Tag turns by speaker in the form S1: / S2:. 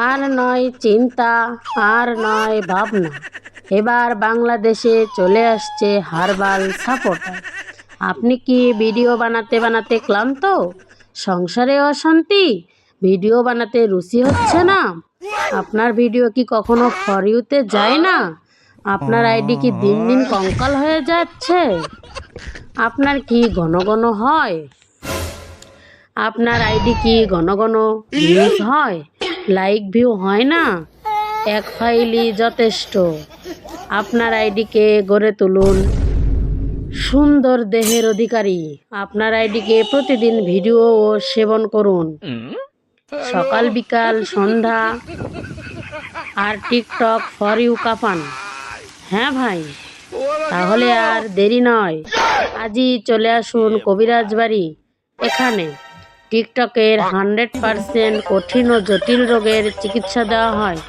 S1: আর নয় চিন্তা, আর নয় ভাবনা, এবার বাংলাদেশে চলে আসছে হার্বাল সাপোর্টার। আপনি কি ভিডিও বানাতে বানাতে ক্লান্ত? সংসারে অশান্তি? ভিডিও বানাতে রুচি হচ্ছে না? আপনার ভিডিও কি কখনো ফর ইউতে যায় না? আপনার আইডি কি দিন দিন কঙ্কাল হয়ে যাচ্ছে? আপনার কি ঘন ঘন হয়? আপনার আইডি কি ঘন ঘন ইউজ হয়? লাইক ভিউ হয় না? এক ফাইলই যথেষ্ট। আপনার আইডিকে গড়ে তুলুন সুন্দর দেহের অধিকারী। আপনার আইডিকে প্রতিদিন ভিডিও ও সেবন করুন, সকাল বিকাল সন্ধ্যা, আর টিকটক ফর ইউ কাপান। হ্যাঁ ভাই, তাহলে আর দেরি নয়, আজই চলে আসুন কবিরাজ বাড়ি। এখানে টিকটকের 100% কঠিন ও জটিল রোগের চিকিৎসা দেওয়া হয়।